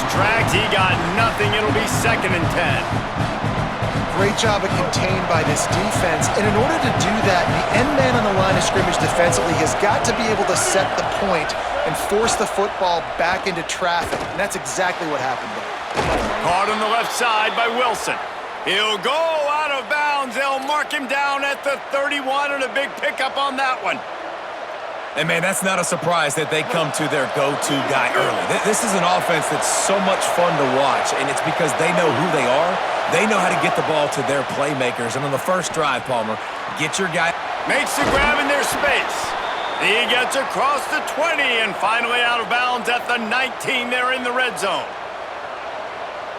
his tracks. He got nothing. It'll be 2nd and 10. Great job of contained by this defense. And in order to do that, the end man on the line of scrimmage defensively has got to be able to set the point and force the football back into traffic. And that's exactly what happened there. Caught on the left side by Wilson. He'll go out of bounds. They'll mark him down at the 31 and a big pickup on that one. And, man, that's not a surprise that they come to their go-to guy early. This is an offense that's so much fun to watch, and it's because they know who they are. They know how to get the ball to their playmakers. And on the first drive, Palmer, get your guy. Makes the grab in their space. He gets across the 20 and finally out of bounds at the 19. They're in the red zone.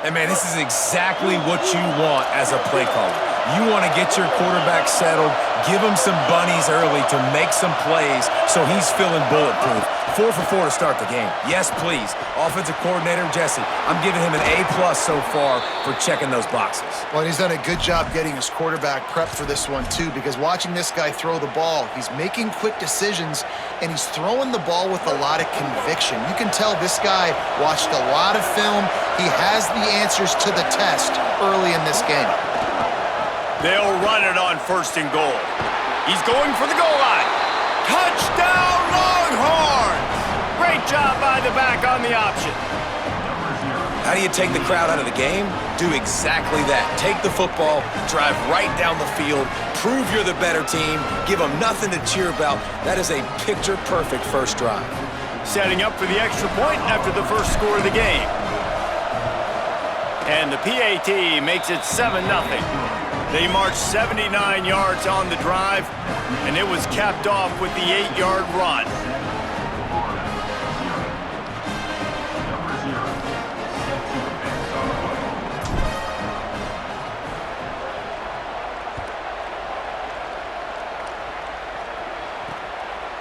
And, man, this is exactly what you want as a play caller. You want to get your quarterback settled, give him some bunnies early to make some plays so he's feeling bulletproof. 4 for 4 to start the game. Yes, please. Offensive coordinator Jesse, I'm giving him an A+ so far for checking those boxes. Well, he's done a good job getting his quarterback prepped for this one, too, because watching this guy throw the ball, he's making quick decisions, and he's throwing the ball with a lot of conviction. You can tell this guy watched a lot of film. He has the answers to the test early in this game. They'll run it on 1st and goal. He's going for the goal line. Touchdown, Longhorns! Great job by the back on the option. How do you take the crowd out of the game? Do exactly that. Take the football, drive right down the field, prove you're the better team, give them nothing to cheer about. That is a picture-perfect first drive. Setting up for the extra point after the first score of the game. And the PAT makes it 7-0. They marched 79 yards on the drive, and it was capped off with the 8-yard run.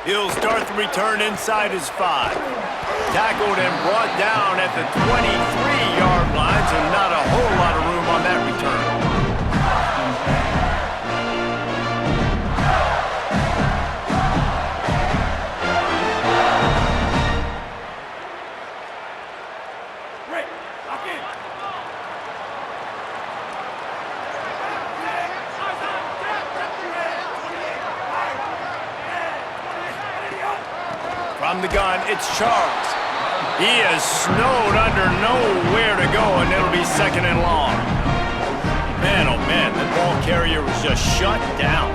He'll start the return inside his 5. Tackled and brought down at the 23-yard line, so not a whole lot of room on that return. From the gun, it's Charles. He is snowed under, nowhere to go, and it'll be 2nd and long. Man, oh man, the ball carrier was just shut down.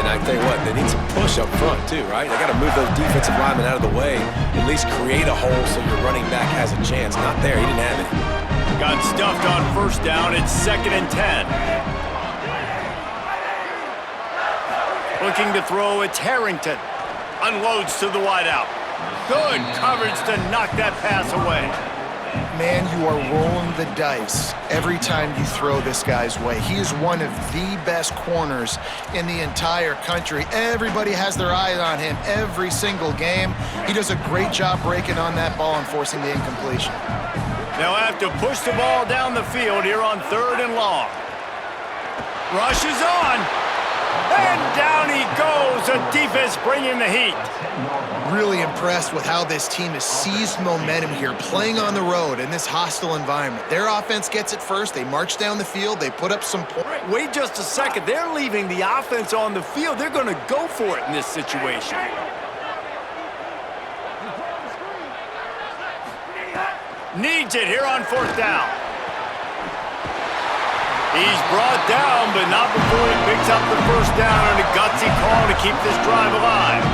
And I tell you what, they need some push up front too, right? They got to move those defensive linemen out of the way, at least create a hole so your running back has a chance. Not there, he didn't have it. Got stuffed on 1st down, it's 2nd and 10. Looking to throw, it's Harrington. Unloads to the wideout. Good coverage to knock that pass away. Man, you are rolling the dice every time you throw this guy's way. He is one of the best corners in the entire country. Everybody has their eye on him every single game. He does a great job breaking on that ball and forcing the incompletion. They'll have to push the ball down the field here on 3rd and long. Rushes on. And down he goes. The defense bringing the heat. Really impressed with how this team has seized momentum here, playing on the road in this hostile environment. Their offense gets it first. They march down the field. They put up some points. Wait just a second. They're leaving the offense on the field. They're going to go for it in this situation. Needs it here on 4th down. He's brought down, but not before he picks up the 1st down on a gutsy call to keep this drive alive.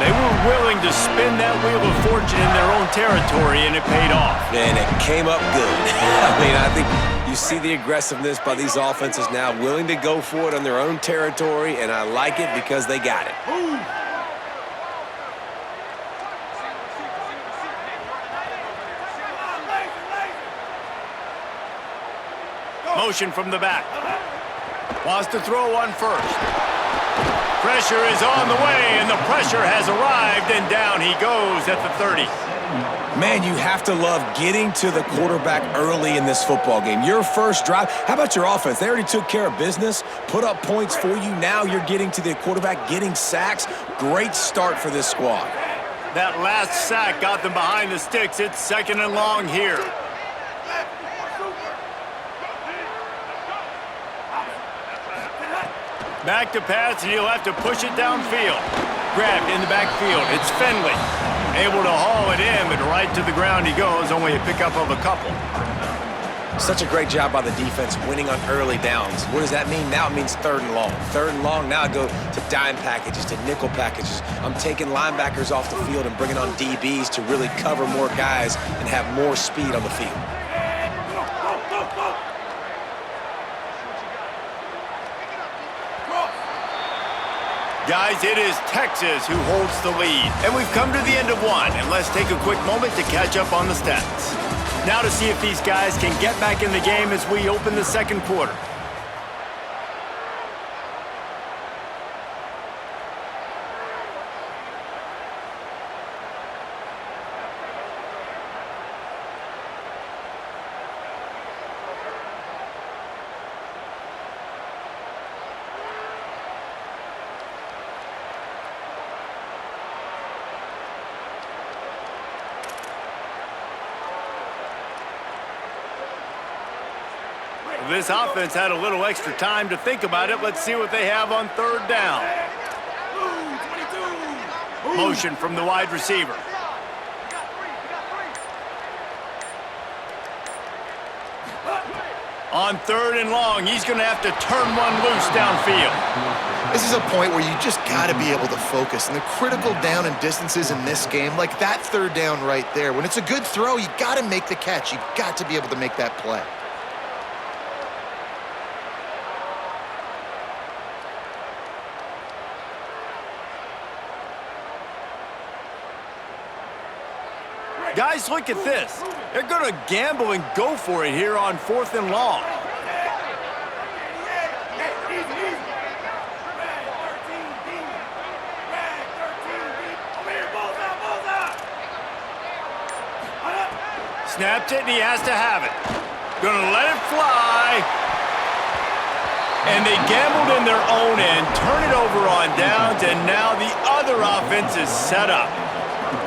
They were willing to spin that wheel of fortune in their own territory, and it paid off. And it came up good. I mean, I think you see the aggressiveness by these offenses now, willing to go for it on their own territory, and I like it because they got it. Motion from the back. Wants to throw on 1st. Pressure is on the way, and the pressure has arrived, and down he goes at the 30. Man, you have to love getting to the quarterback early in this football game. Your first drive, how about your offense? They already took care of business, put up points for you. Now you're getting to the quarterback, getting sacks. Great start for this squad. That last sack got them behind the sticks. It's 2nd and long here. Back to pass, and he'll have to push it downfield. Grabbed in the backfield. It's Finley. Able to haul it in, but right to the ground he goes. Only a pickup of a couple. Such a great job by the defense winning on early downs. What does that mean? Now it means 3rd and long. 3rd and long, now I go to dime packages, to nickel packages. I'm taking linebackers off the field and bringing on DBs to really cover more guys and have more speed on the field. Guys, it is Texas who holds the lead. And we've come to the end of one. And let's take a quick moment to catch up on the stats. Now to see if these guys can get back in the game as we open the 2nd quarter. This offense had a little extra time to think about it. Let's see what they have on 3rd down. Motion from the wide receiver. On 3rd and long, he's going to have to turn one loose downfield. This is a point where you just got to be able to focus. And the critical down and distances in this game, like that 3rd down right there, when it's a good throw, you got to make the catch. You got to be able to make that play. Guys, look at this. They're going to gamble and go for it here on 4th and long. Snapped it, and he has to have it. Gonna let it fly. And they gambled in their own end, turn it over on downs, and now the other offense is set up.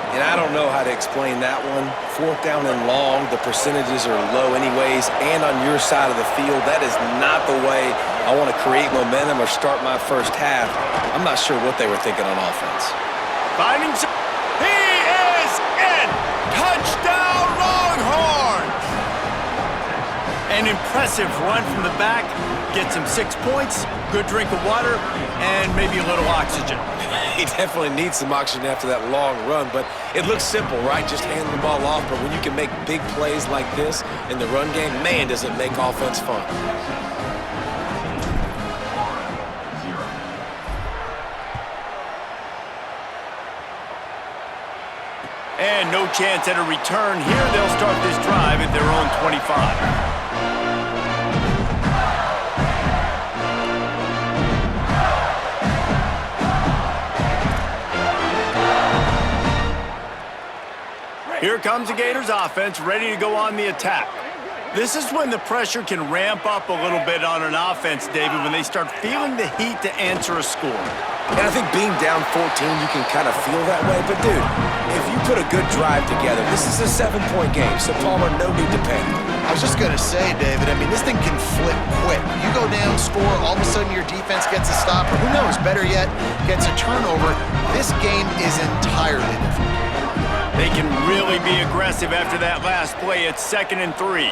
And I don't know how to explain that one. 4th down and long, the percentages are low anyways, and on your side of the field, that is not the way I want to create momentum or start my first half. I'm not sure what they were thinking on offense. Finding some... He is in! Touchdown, Longhorns! An impressive run from the back. Gets him 6 points, good drink of water, and maybe a little oxygen. He definitely needs some oxygen after that long run, but it looks simple, right? Just hand the ball off, but when you can make big plays like this in the run game, man, does it make offense fun. And no chance at a return here. They'll start this drive at their own 25. Here comes the Gators offense, ready to go on the attack. This is when the pressure can ramp up a little bit on an offense, David, when they start feeling the heat to answer a score. And I think being down 14, you can kind of feel that way. But, dude, if you put a good drive together, this is a 7-point game, so Palmer, no need to panic. I was just going to say, David, I mean, this thing can flip quick. You go down, score, all of a sudden your defense gets a stop, or who knows, better yet, gets a turnover. This game is entirely different. They can really be aggressive after that last play. It's 2nd and 3.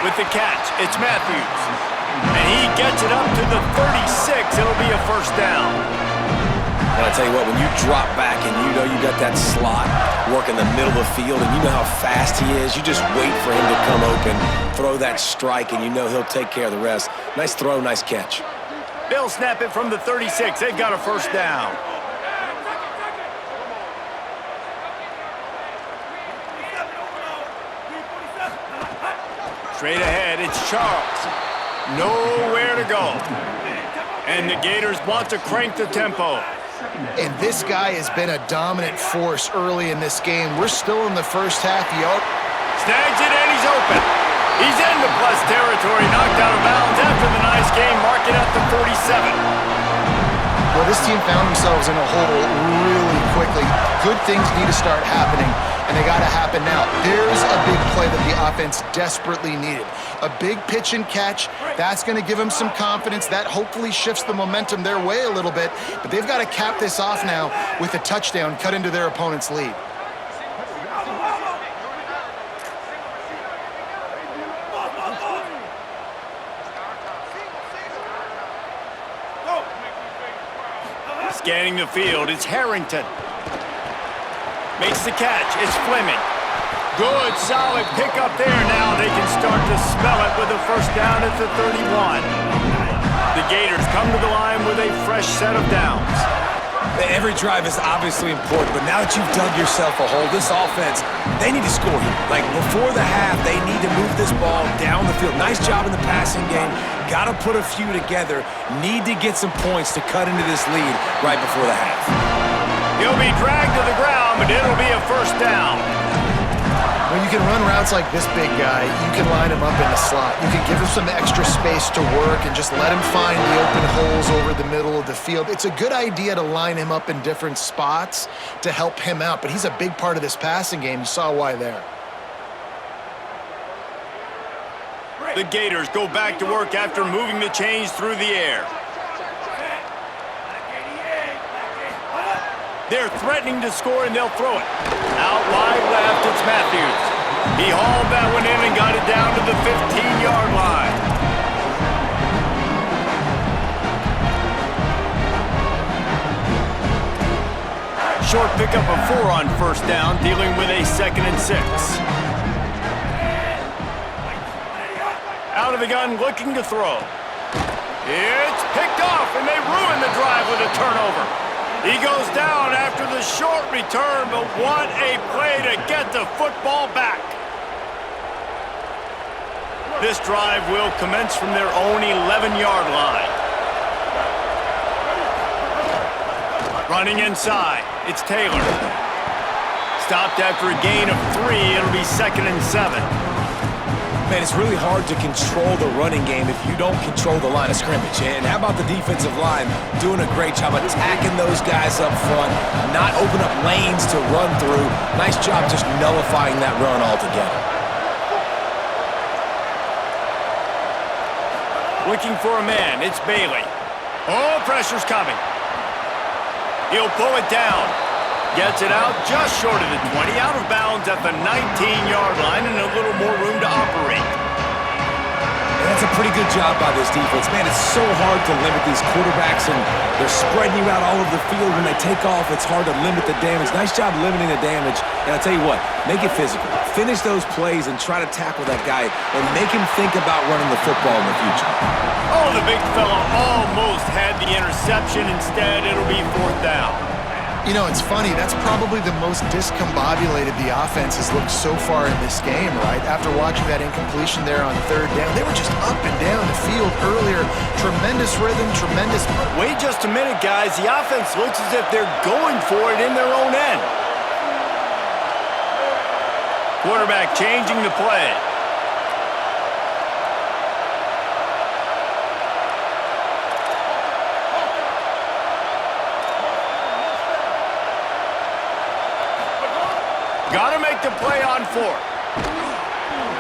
With the catch, it's Matthews. And he gets it up to the 36. It'll be a 1st down. And I tell you what, when you drop back and you know you got that slot work in the middle of the field and you know how fast he is, you just wait for him to come open, throw that strike, and you know he'll take care of the rest. Nice throw, nice catch. They'll snap it from the 36. They've got a 1st down. Straight ahead, it's Charles. Nowhere to go. And the Gators want to crank the tempo. And this guy has been a dominant force early in this game. We're still in the first half. Snags it, and he's open. He's into plus territory, knocked out of bounds after the nice game, marking at the 47. Well, this team found themselves in a hole really quickly. Good things need to start happening, and they got to happen now. There's a big play that the offense desperately needed. A big pitch and catch. That's going to give them some confidence. That hopefully shifts the momentum their way a little bit. But they've got to cap this off now with a touchdown cut into their opponent's lead. Scanning the field, it's Harrington. Makes the catch, it's Fleming. Good, solid pickup there. Now they can start to smell it with a first down at the 31. The Gators come to the line with a fresh set of downs. Every drive is obviously important, but now that you've dug yourself a hole, this offense, they need to score here. Like, before the half, they need to move this ball down the field. Nice job in the passing game. Got to put a few together. Need to get some points to cut into this lead right before the half. He'll be dragged to the ground, but it'll be a first down. When you can run routes like this big guy, you can line him up in the slot. You can give him some extra space to work and just let him find the open holes over the middle of the field. It's a good idea to line him up in different spots to help him out, but he's a big part of this passing game. You saw why there. The Gators go back to work after moving the chains through the air. They're threatening to score, and they'll throw it. Out wide left, it's Matthews. He hauled that one in and got it down to the 15-yard line. Short pickup of 4 on first down, dealing with a 2nd and 6. Out of the gun, looking to throw. It's picked off, and they ruin the drive with a turnover. He goes down after the short return, but what a play to get the football back. This drive will commence from their own 11-yard line. Running inside, it's Taylor. Stopped after a gain of 3, it'll be 2nd and 7. Man, it's really hard to control the running game if you don't control the line of scrimmage. And how about the defensive line doing a great job attacking those guys up front, not open up lanes to run through. Nice job just nullifying that run altogether. Looking for a man, it's Bailey. Oh, pressure's coming. He'll pull it down. Gets it out just short of the 20, out of bounds at the 19-yard line, and a little more room to operate. And that's a pretty good job by this defense. Man, it's so hard to limit these quarterbacks, and they're spreading you out all over the field. When they take off, it's hard to limit the damage. Nice job limiting the damage. And I'll tell you what, make it physical. Finish those plays and try to tackle that guy and make him think about running the football in the future. Oh, the big fella almost had the interception. Instead, it'll be 4th down. You know, it's funny. That's probably the most discombobulated the offense has looked so far in this game, right? After watching that incompletion there on 3rd down, they were just up and down the field earlier. Tremendous rhythm, tremendous... Wait just a minute, guys. The offense looks as if they're going for it in their own end. Quarterback changing the play. Got to make the play on 4th.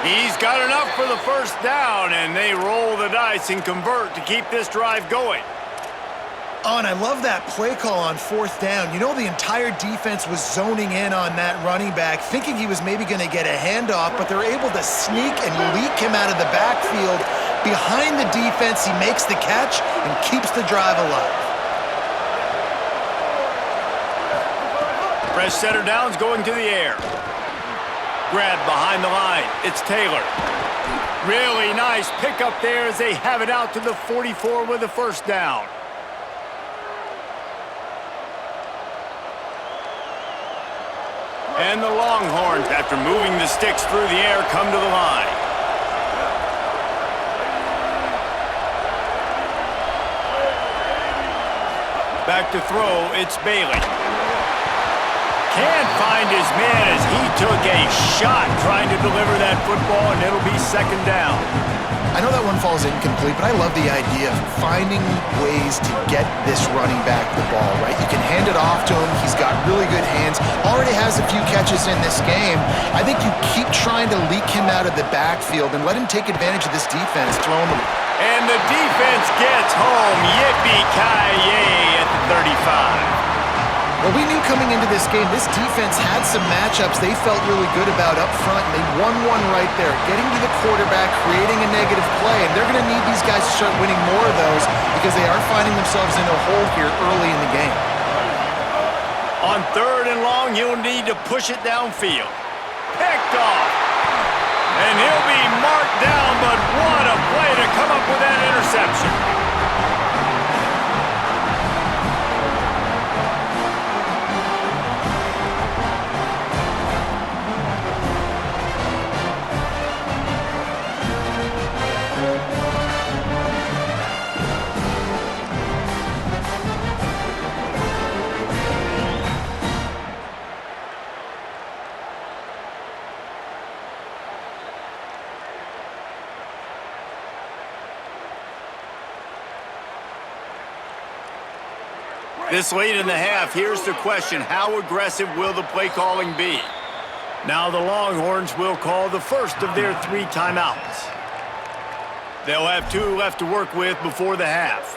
He's got enough for the first down, and they roll the dice and convert to keep this drive going. Oh, and I love that play call on 4th down. You know, the entire defense was zoning in on that running back, thinking he was maybe going to get a handoff, but they're able to sneak and leak him out of the backfield. Behind the defense, he makes the catch and keeps the drive alive. Fresh setter downs going to the air. Grab behind the line. It's Taylor. Really nice pickup there as they have it out to the 44 with a first down. And the Longhorns, after moving the sticks through the air, come to the line. Back to throw, it's Bailey. Can't find his man as he took a shot trying to deliver that football, and it'll be 2nd down. I know that one falls incomplete, but I love the idea of finding ways to get this running back the ball, right? You can hand it off to him. He's got really good hands. Already has a few catches in this game. I think you keep trying to leak him out of the backfield and let him take advantage of this defense, throwing the... And the defense gets home. Yippee-ki-yay at the 35. Well, we knew coming into this game, this defense had some matchups they felt really good about up front, and they won one right there, getting to the quarterback, creating a negative play, and they're going to need these guys to start winning more of those because they are finding themselves in a hole here early in the game. On 3rd and long, he'll need to push it downfield. Picked off. And he'll be marked down, but what a play to come up with that interception. This late in the half, here's the question: how aggressive will the play calling be? Now the Longhorns will call the first of their 3 timeouts. They'll have 2 left to work with before the half.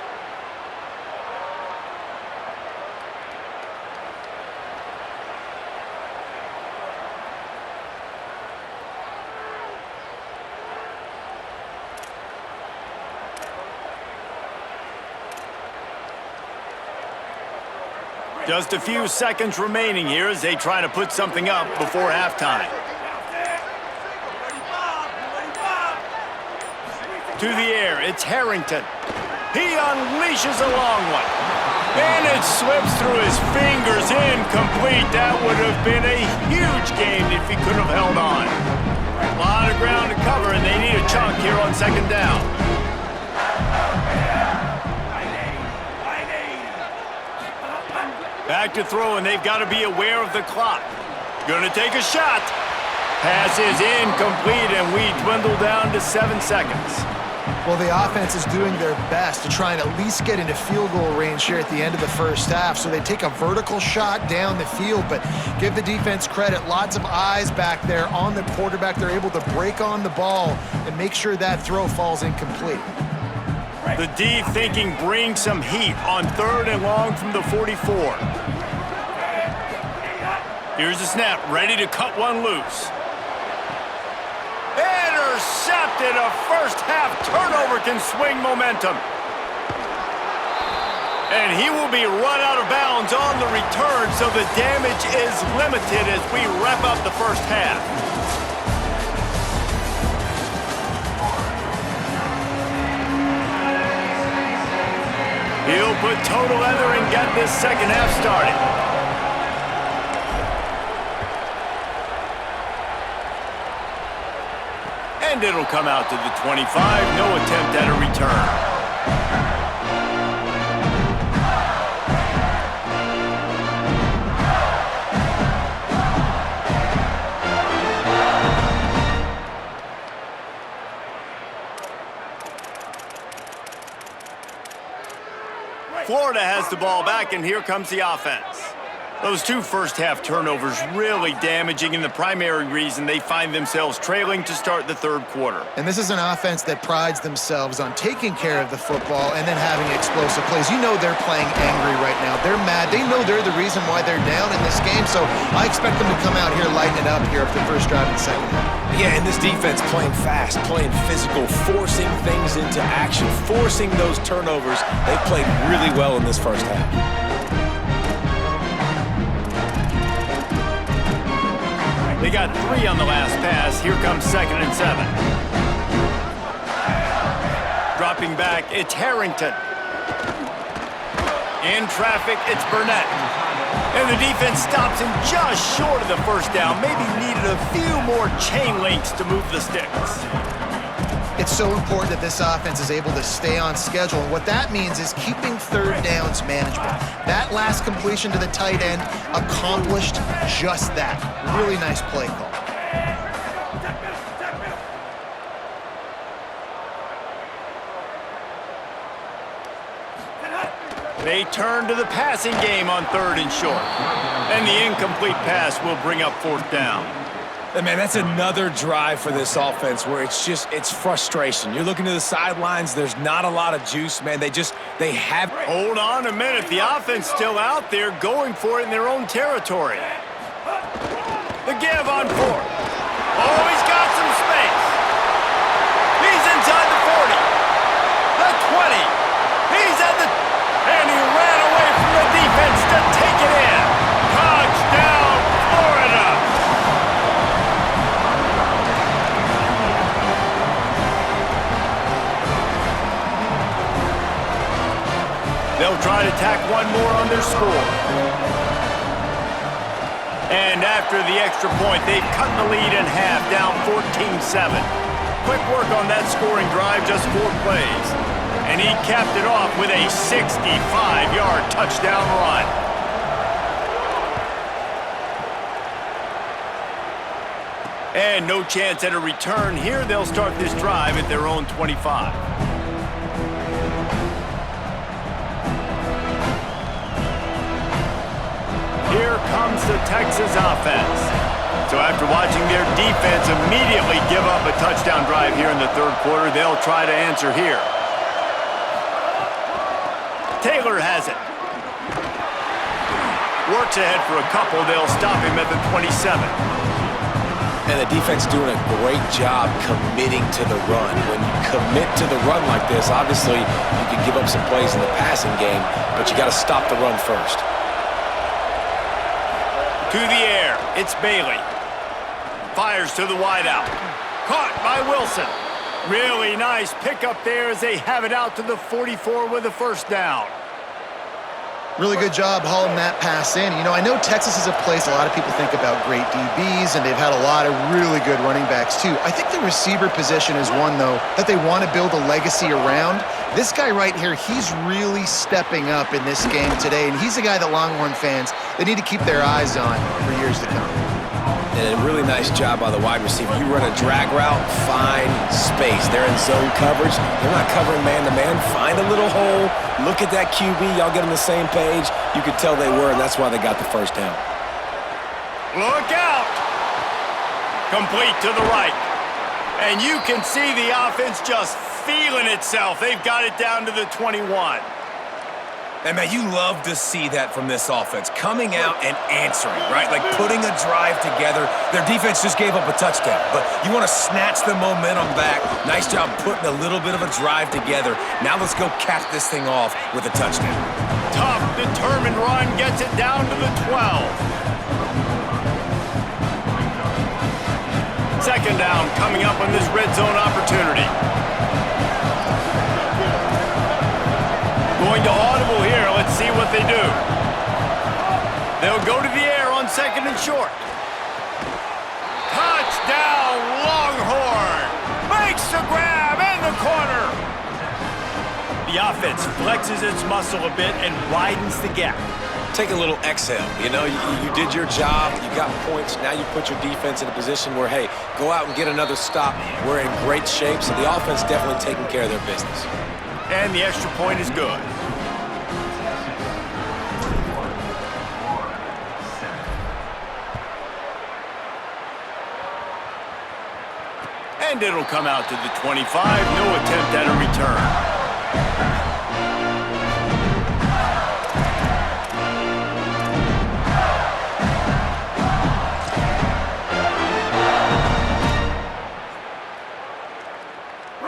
Just a few seconds remaining here as they try to put something up before halftime. To the air, it's Harrington. He unleashes a long one. And it slips through his fingers, incomplete. That would have been a huge gain if he could have held on. A lot of ground to cover, and they need a chunk here on 2nd down. Back to throw, and they've got to be aware of the clock. Gonna take a shot. Pass is incomplete, and we dwindle down to 7 seconds. Well, the offense is doing their best to try and at least get into field goal range here at the end of the first half. So they take a vertical shot down the field, but give the defense credit. Lots of eyes back there on the quarterback. They're able to break on the ball and make sure that throw falls incomplete. The D thinking bring some heat on 3rd and long from the 44. Here's the snap, ready to cut one loose. Intercepted. A first half turnover can swing momentum. And he will be run out of bounds on the return, so the damage is limited as we wrap up the first half. He'll put total leather and get this second half started. And it'll come out to the 25. No attempt at a return. Florida has the ball back, and here comes the offense. Those 2 first-half turnovers really damaging, and the primary reason they find themselves trailing to start the 3rd quarter. And this is an offense that prides themselves on taking care of the football and then having explosive plays. You know they're playing angry right now. They're mad. They know they're the reason why they're down in this game, so I expect them to come out here, lighten it up here for the first drive in the second half. Yeah, and this defense playing fast, playing physical, forcing things into action, forcing those turnovers. They played really well in this first half. They got 3 on the last pass. Here comes 2nd and 7. Dropping back, it's Harrington. In traffic, it's Burnett. And the defense stops him just short of the first down. Maybe needed a few more chain links to move the sticks. It's so important that this offense is able to stay on schedule. And what that means is keeping 3rd downs manageable. That last completion to the tight end accomplished just that. Really nice play call. They turn to the passing game on 3rd and short. And the incomplete pass will bring up 4th down. And man, that's another drive for this offense where it's frustration. You're looking to the sidelines, there's not a lot of juice, man. They have... Hold on a minute. The offense still out there going for it in their own territory. The give on 4th. Oh, he's got some space. He's inside the 40. The 20. He's at the... And he ran away from the defense to take it in. Touchdown, Florida. They'll try to tack one more on their score. And after the extra point, they've cut the lead in half, down 14-7. Quick work on that scoring drive, just 4 plays. And he capped it off with a 65-yard touchdown run. And no chance at a return here. They'll start this drive at their own 25. Here comes the Texas offense. So after watching their defense immediately give up a touchdown drive here in the 3rd quarter, they'll try to answer here. Taylor has it. Works ahead for a couple. They'll stop him at the 27. And the defense doing a great job committing to the run. When you commit to the run like this, obviously you can give up some plays in the passing game, but you got to stop the run first. To the air, it's Bailey. Fires to the wideout. Caught by Wilson. Really nice pickup there as they have it out to the 44 with a 1st down. Really good job hauling that pass in. You know, I know Texas is a place a lot of people think about great DBs, and they've had a lot of really good running backs too. I think the receiver position is one, though, that they want to build a legacy around. This guy right here, he's really stepping up in this game today, and he's a guy that Longhorn fans, they need to keep their eyes on for years to come. And a really nice job by the wide receiver. You run a drag route, find space. They're in zone coverage. They're not covering man-to-man. Find a little hole. Look at that QB. Y'all get on the same page. You could tell they were, and that's why they got the 1st down. Look out! Complete to the right. And you can see the offense just feeling itself. They've got it down to the 21. And, man, you love to see that from this offense. Coming out and answering, right? Like putting a drive together. Their defense just gave up a touchdown, but you want to snatch the momentum back. Nice job putting a little bit of a drive together. Now let's go cap this thing off with a touchdown. Tough, determined run gets it down to the 12. 2nd down coming up on this red zone opportunity. Going to audible here. Let's see what they do. They'll go to the air on 2nd and short. Touchdown, Longhorn! Makes the grab in the corner. The offense flexes its muscle a bit and widens the gap. Take a little exhale. You know, you did your job. You got points. Now you put your defense in a position where, hey, go out and get another stop. We're in great shape, so the offense definitely taking care of their business. And the extra point is good. And it'll come out to the 25. No attempt at a return.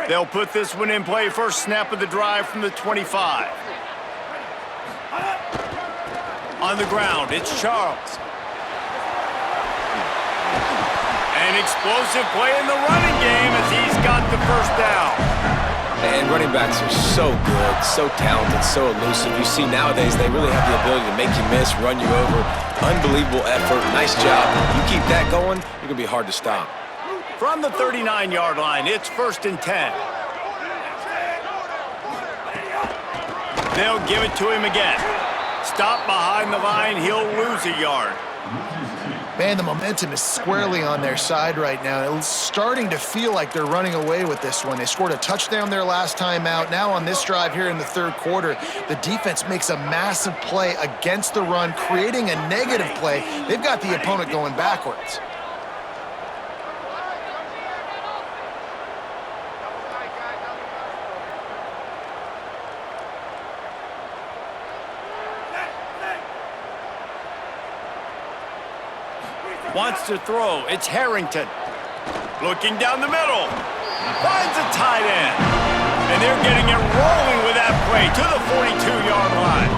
They'll put this one in play. First snap of the drive from the 25. On the ground, it's Charles. An explosive play in the running game as he's got the 1st down. And running backs are so good, so talented, so elusive. You see nowadays they really have the ability to make you miss, run you over. Unbelievable effort. Nice job. You keep that going, you're going to be hard to stop. From the 39-yard line, it's 1st and 10. They'll give it to him again. Stop behind the line, he'll lose a yard. Man, the momentum is squarely on their side right now. It's starting to feel like they're running away with this one. They scored a touchdown their last time out. Now on this drive here in the third quarter, the defense makes a massive play against the run, creating a negative play. They've got the opponent going backwards. Wants to throw. It's Harrington. Looking down the middle. Finds a tight end. And they're getting it rolling with that play to the 42-yard line.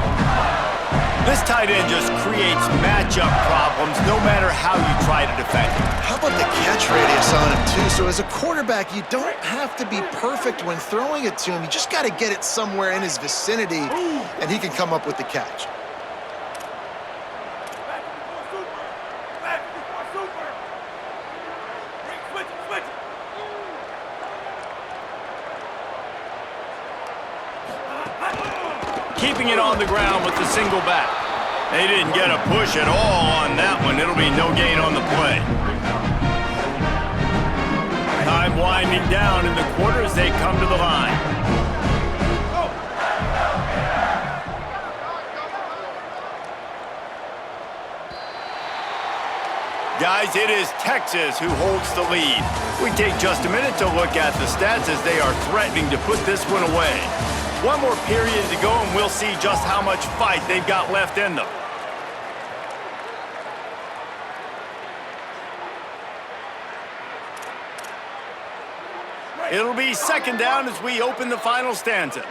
This tight end just creates matchup problems no matter how you try to defend him. How about the catch radius on him, too? So as a quarterback, you don't have to be perfect when throwing it to him. You just got to get it somewhere in his vicinity, and he can come up with the catch. Keeping it on the ground with the single back. They didn't get a push at all on that one. It'll be no gain on the play. Time winding down in the quarter as they come to the line. Guys, it is Texas who holds the lead. We take just a minute to look at the stats as they are threatening to put this one away. One more period to go, and we'll see just how much fight they've got left in them. It'll be second down as we open the final stanza.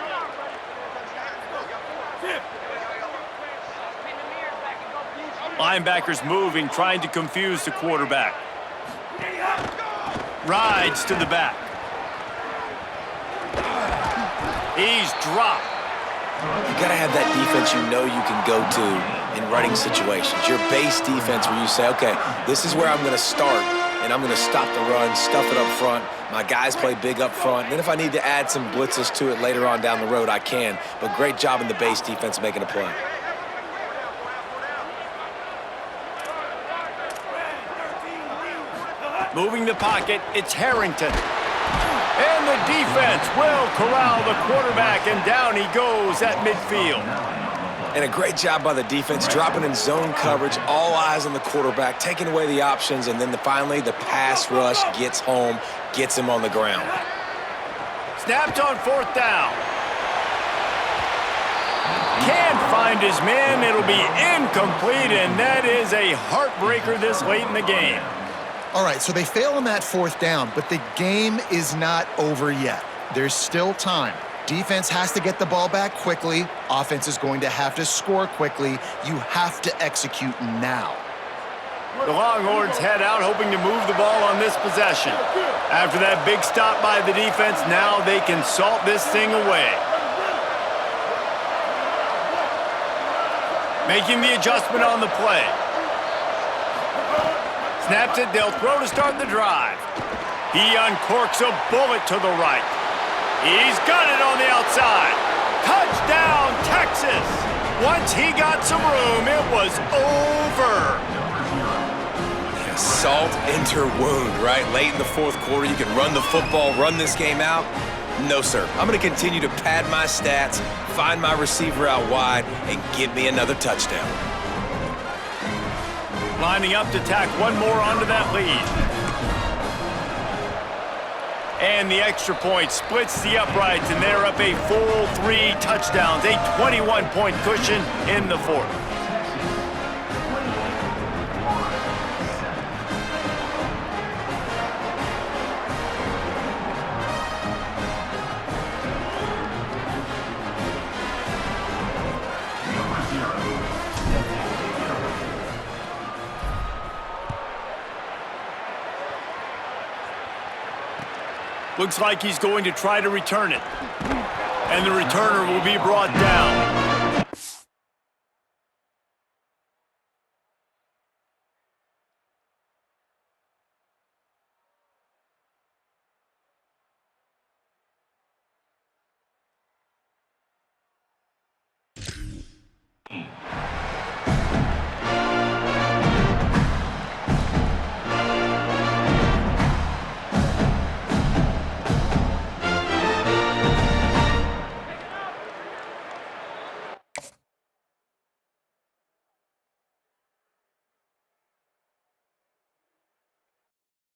Linebackers moving, trying to confuse the quarterback. Rides to the back. He's dropped. You got to have that defense you know you can go to in running situations. Your base defense where you say, okay, this is where I'm going to start, and I'm going to stop the run, stuff it up front. My guys play big up front. Then if I need to add some blitzes to it later on down the road, I can. But great job in the base defense making a play. Moving the pocket, it's Harrington. And the defense will corral the quarterback, and down he goes at midfield. And a great job by the defense, dropping in zone coverage, all eyes on the quarterback, taking away the options, and then finally the pass rush gets home, gets him on the ground. Snapped on fourth down. Can't find his man. It'll be incomplete, and that is a heartbreaker this late in the game. All right, so they fail on that fourth down, but the game is not over yet. There's still time. Defense has to get the ball back quickly. Offense is going to have to score quickly. You have to execute now. The Longhorns head out, hoping to move the ball on this possession. After that big stop by the defense, now they can salt this thing away. Making the adjustment on the play. Snaps it, they'll throw to start the drive. He uncorks a bullet to the right. He's got it on the outside. Touchdown, Texas! Once he got some room, it was over. Yeah, salt enter wound, right? Late in the fourth quarter, you can run the football, run this game out. No, sir. I'm going to continue to pad my stats, find my receiver out wide, and get me another touchdown. Lining up to tack one more onto that lead. And the extra point splits the uprights, and they're up a full 3 touchdowns, a 21-point cushion in the fourth. Looks like he's going to try to return it. And the returner will be brought down.